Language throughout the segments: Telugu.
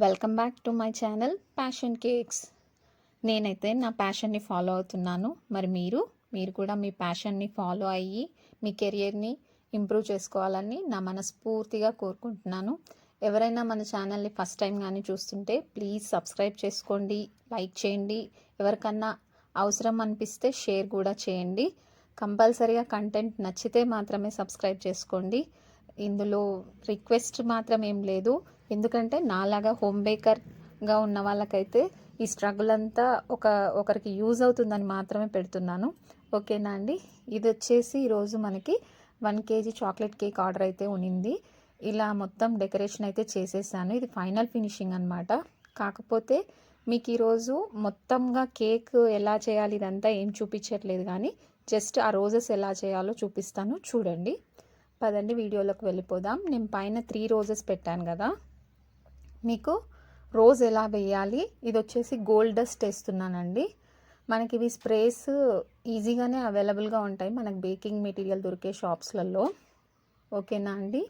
Welcome back to my channel passion cakes. నేనైతే నా ప్యాషన్ని ఫాలో అవుతున్నాను. మరి మీరు కూడా మీ ప్యాషన్ని ఫాలో అయ్యి మీ కెరియర్ని ఇంప్రూవ్ చేసుకోవాలని నా మనస్ఫూర్తిగా కోరుకుంటున్నాను. ఎవరైనా మన ఛానల్ని ఫస్ట్ టైం కానీ చూస్తుంటే ప్లీజ్ సబ్స్క్రైబ్ చేసుకోండి, లైక్ చేయండి. ఎవరికన్నా అవసరం అనిపిస్తే షేర్ కూడా చేయండి. కంపల్సరీగా కంటెంట్ నచ్చితే మాత్రమే సబ్స్క్రైబ్ చేసుకోండి. ఇందులో రిక్వెస్ట్ మాత్రం ఏం లేదు, ఎందుకంటే నాలాగా హోమ్ బేకర్గా ఉన్న వాళ్ళకైతే ఈ స్ట్రగుల్ అంతా ఒకరికి యూజ్ అవుతుందని మాత్రమే పెడుతున్నాను. ఓకేనా అండి. ఇది వచ్చేసి ఈరోజు మనకి 1 kg చాక్లెట్ కేక్ ఆర్డర్ అయితే ఉన్నింది. ఇలా మొత్తం డెకరేషన్ అయితే చేసేసాను. ఇది ఫైనల్ ఫినిషింగ్ అనమాట. కాకపోతే మీకు ఈరోజు మొత్తంగా కేక్ ఎలా చేయాలి ఇదంతా ఏం చూపించట్లేదు, కానీ జస్ట్ ఆ రోజెస్ ఎలా చేయాలో చూపిస్తాను, చూడండి. పదండి వీడియోలోకి వెళ్ళిపోదాం. నేను పైన 3 రోజెస్ పెట్టాను కదా, మీకు రోజ్ ఎలా వేయాలి, ఇది వచ్చేసి గోల్డ్ డస్ట్ వేస్తున్నానండి. మనకి ఇవి స్ప్రేస్ ఈజీగానే అవైలబుల్గా ఉంటాయి మనకు బేకింగ్ మెటీరియల్ దొరికే షాప్స్లలో. ఓకేనా అండి.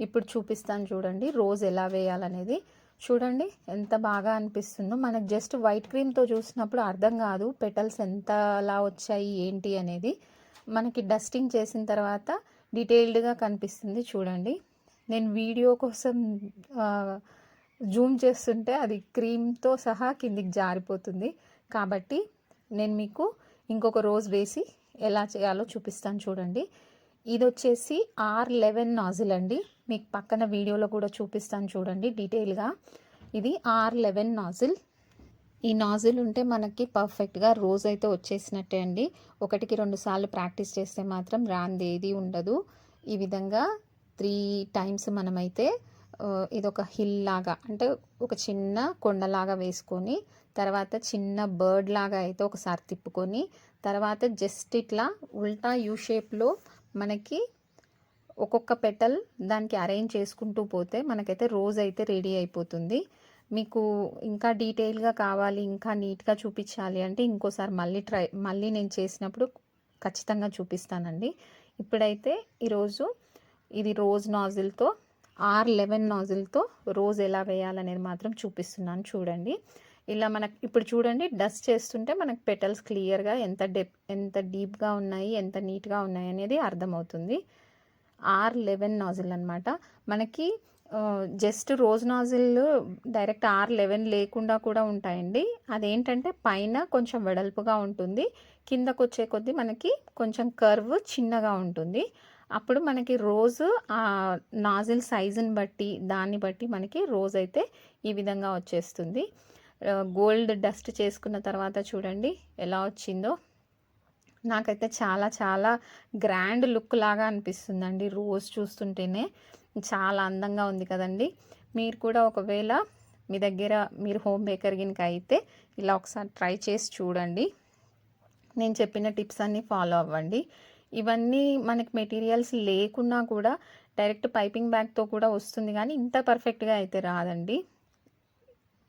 ఇప్పుడు చూపిస్తాను చూడండి రోజ్ ఎలా వేయాలనేది. చూడండి ఎంత బాగా అనిపిస్తుందో. మనకు జస్ట్ వైట్ క్రీమ్తో చూసినప్పుడు అర్థం కాదు పెటల్స్ ఎంతలా వచ్చాయి ఏంటి అనేది. మనకి డస్టింగ్ చేసిన తర్వాత డీటెయిల్డ్గా కనిపిస్తుంది చూడండి. నేను వీడియో కోసం జూమ్ చేస్తుంటే అది క్రీమ్తో సహా కిందికి జారిపోతుంది. కాబట్టి నేను మీకు ఇంకొక రోజ్ వేసి ఎలా చేయాలో చూపిస్తాను చూడండి. ఇది వచ్చేసి R11 నాజిల్ అండి. మీకు పక్కన వీడియోలో కూడా చూపిస్తాను చూడండి డీటెయిల్గా. ఇది R11 నాజిల్. ఈ నాజిల్ ఉంటే మనకి పర్ఫెక్ట్గా రోజ్ అయితే వచ్చేసినట్టే అండి. 1కి 2 సార్లు ప్రాక్టీస్ చేస్తే మాత్రం రాంది ఏది ఉండదు. ఈ విధంగా 3 టైమ్స్ మనమైతే ఇదొక హిల్ లాగా, అంటే ఒక చిన్న కొండలాగా వేసుకొని తర్వాత చిన్న బర్డ్ లాగా అయితే ఒకసారి తిప్పుకొని తర్వాత జస్ట్ ఇట్లా ఉల్టా యూ షేప్లో మనకి ఒక్కొక్క పెటల్ దానికి అరేంజ్ చేసుకుంటూ పోతే మనకైతే రోజ్ అయితే రెడీ అయిపోతుంది. మీకు ఇంకా డీటెయిల్గా కావాలి, ఇంకా నీట్గా చూపించాలి అంటే ఇంకోసారి మళ్ళీ నేను చేసినప్పుడు ఖచ్చితంగా చూపిస్తానండి. ఇప్పుడైతే ఈరోజు ఇది రోజ్ నాజిల్తో R11 నాజిల్తో రోజ్ ఎలా వేయాలనేది మాత్రం చూపిస్తున్నాను చూడండి. ఇలా మనకు ఇప్పుడు చూడండి డస్ట్ చేస్తుంటే మనకు పెటల్స్ క్లియర్గా ఎంత డీప్గా ఉన్నాయి, ఎంత నీట్గా ఉన్నాయి అనేది అర్థమవుతుంది. R11 నాజిల్ అనమాట. మనకి just rose nozzle direct R11 లేకుండా కూడా ఉంటాయండి. అదేంటంటే పైన కొంచెం వెడల్పుగా ఉంటుంది, కిందకు వచ్చే కొద్దీ మనకి కొంచెం కర్వ్ చిన్నగా ఉంటుంది. అప్పుడు మనకి రోజు ఆ నాజిల్ సైజుని బట్టి దాన్ని బట్టి మనకి రోజ్ అయితే ఈ విధంగా వచ్చేస్తుంది. గోల్డ్ డస్ట్ చేసుకున్న తర్వాత చూడండి ఎలా వచ్చిందో. నాకైతే చాలా చాలా గ్రాండ్ లుక్ లాగా అనిపిస్తుందండి. రోజ్ చూస్తుంటేనే చాలా అందంగా ఉంది కదండి. మీరు కూడా ఒకవేళ మీ దగ్గర మీరు హోమ్ బేకర్ గినక అయితే ఇలా ఒకసారి ట్రై చేసి చూడండి. నేను చెప్పిన టిప్స్ అన్నీ ఫాలో అవ్వండి. ఇవన్నీ మనకి మెటీరియల్స్ లేకున్నా కూడా డైరెక్ట్ పైపింగ్ బ్యాగ్తో కూడా వస్తుంది, కానీ ఇంత పర్ఫెక్ట్గా అయితే రాదండి.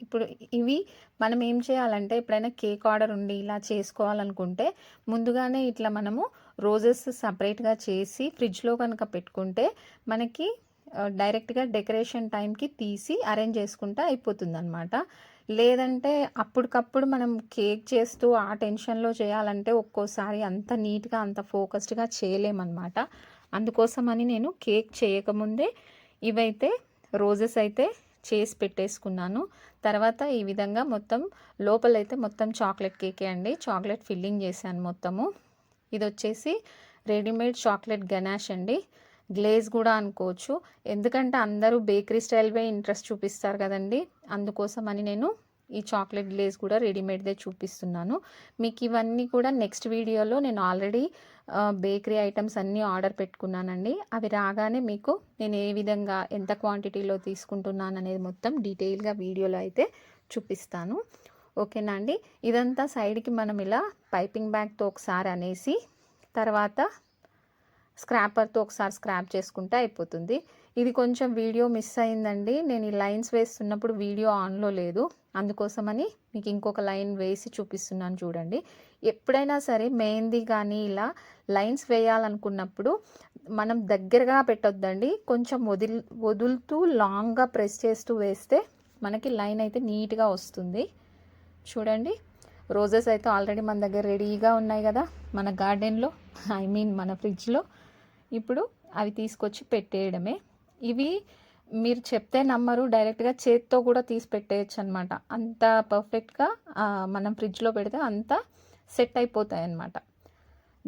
ఇప్పుడు ఇవి మనం ఏం చేయాలంటే ఎప్పుడైనా కేక్ ఆర్డర్ ఉండి ఇలా చేసుకోవాలనుకుంటే ముందుగానే ఇట్లా మనము రోజెస్ సపరేట్గా చేసి ఫ్రిడ్జ్లో కనుక పెట్టుకుంటే మనకి డైరెక్ట్గా డెకరేషన్ టైంకి తీసి అరేంజ్ చేసుకుంటే అయిపోతుంది అనమాట. లేదంటే అప్పటికప్పుడు మనం కేక్ చేస్తూ ఆ టెన్షన్లో చేయాలంటే ఒక్కోసారి అంత నీట్గా అంత ఫోకస్డ్గా చేయలేమన్నమాట. అందుకోసమని నేను కేక్ చేయకముందే ఇవైతే రోజెస్ అయితే చేసి పెట్టేసుకున్నాను. తర్వాత ఈ విధంగా మొత్తం లోపలైతే మొత్తం చాక్లెట్ కేకే అండి. చాక్లెట్ ఫిల్లింగ్ చేశాను మొత్తము. ఇది వచ్చేసి రెడీమేడ్ చాక్లెట్ గనాష్ అండి. గ్లేజ్ కూడా అనుకోవచ్చు, ఎందుకంటే అందరూ బేకరీ స్టైల్వే ఇంట్రెస్ట్ చూపిస్తారు కదండి. అందుకోసమని నేను ఈ చాక్లెట్ గ్లేజ్ కూడా రెడీమేడ్దే చూపిస్తున్నాను. మీకు ఇవన్నీ కూడా నెక్స్ట్ వీడియోలో నేను ఆల్రెడీ బేకరీ ఐటమ్స్ అన్నీ ఆర్డర్ పెట్టుకున్నానండి. అవి రాగానే మీకు నేను ఏ విధంగా ఎంత క్వాంటిటీలో తీసుకుంటున్నాను అనేది మొత్తం డీటెయిల్గా వీడియోలో అయితే చూపిస్తాను. ఓకేనా అండి. ఇదంతా సైడ్కి మనం ఇలా పైపింగ్ బ్యాగ్తో ఒకసారి అనేసి తర్వాత స్క్రాపర్తో ఒకసారి స్క్రాప్ చేసుకుంటే అయిపోతుంది. ఇది కొంచెం వీడియో మిస్ అయిందండి. నేను ఈ లైన్స్ వేస్తున్నప్పుడు వీడియో ఆన్లో లేదు, అందుకోసమని మీకు ఇంకొక లైన్ వేసి చూపిస్తున్నాను చూడండి. ఎప్పుడైనా సరే మెహందీ కానీ ఇలా లైన్స్ వేయాలనుకున్నప్పుడు మనం దగ్గరగా పెట్టొద్దండి, కొంచెం వదులుతూ లాంగ్గా ప్రెస్ చేస్తూ వేస్తే మనకి లైన్ అయితే నీట్గా వస్తుంది. చూడండి, రోజెస్ అయితే ఆల్రెడీ మన దగ్గర రెడీగా ఉన్నాయి కదా మన గార్డెన్లో, మన ఫ్రిడ్జ్లో. ఇప్పుడు అవి తీసుకొచ్చి పెట్టేయడమే. ఇవి మీరు చెప్తే నమ్మరు, డైరెక్ట్గా చేత్తో కూడా తీసి పెట్టేయచ్చు అనమాట. అంత పర్ఫెక్ట్గా మనం ఫ్రిడ్జ్లో పెడితే అంత సెట్ అయిపోతాయి అన్నమాట.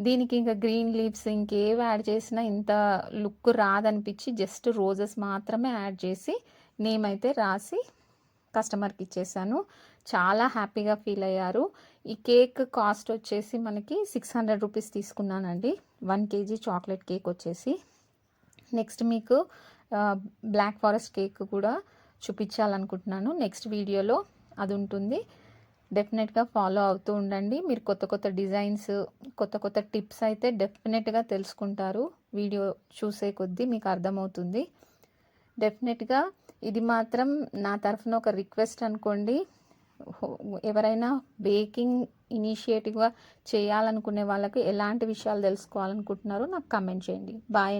దీనికి ఇంకా గ్రీన్ లీవ్స్ ఇంకేవి యాడ్ చేసినా ఇంత లుక్ రాదనిపించి జస్ట్ రోజెస్ మాత్రమే యాడ్ చేసి నేమ్ అయితే రాసి కస్టమర్కి ఇచ్చేసాను. చాలా హ్యాపీగా ఫీల్ అయ్యారు. ఈ కేక్ కాస్ట్ వచ్చేసి మనకి 600 రూపీస్ తీసుకున్నానండి. 1 kg చాక్లెట్ కేక్ వచ్చేసి. నెక్స్ట్ మీకు బ్లాక్ ఫారెస్ట్ కేక్ కూడా చూపించాలనుకుంటున్నాను. నెక్స్ట్ వీడియోలో అది ఉంటుంది. డెఫినెట్గా ఫాలో అవుతూ ఉండండి. మీరు కొత్త కొత్త డిజైన్స్, కొత్త కొత్త టిప్స్ అయితే డెఫినెట్గా తెలుసుకుంటారు. వీడియో చూసే కొద్దీ మీకు అర్థమవుతుంది. డెఫినెట్గా ఇది మాత్రం నా తరఫున ఒక రిక్వెస్ట్ అనుకోండి. ఎవరైనా బేకింగ్ ఇనిషియేటివ్గా చేయాలనుకునే వాళ్ళకి ఎలాంటి విషయాలు తెలుసుకోవాలనుకుంటున్నారో నాకు కమెంట్ చేయండి. బాయ్.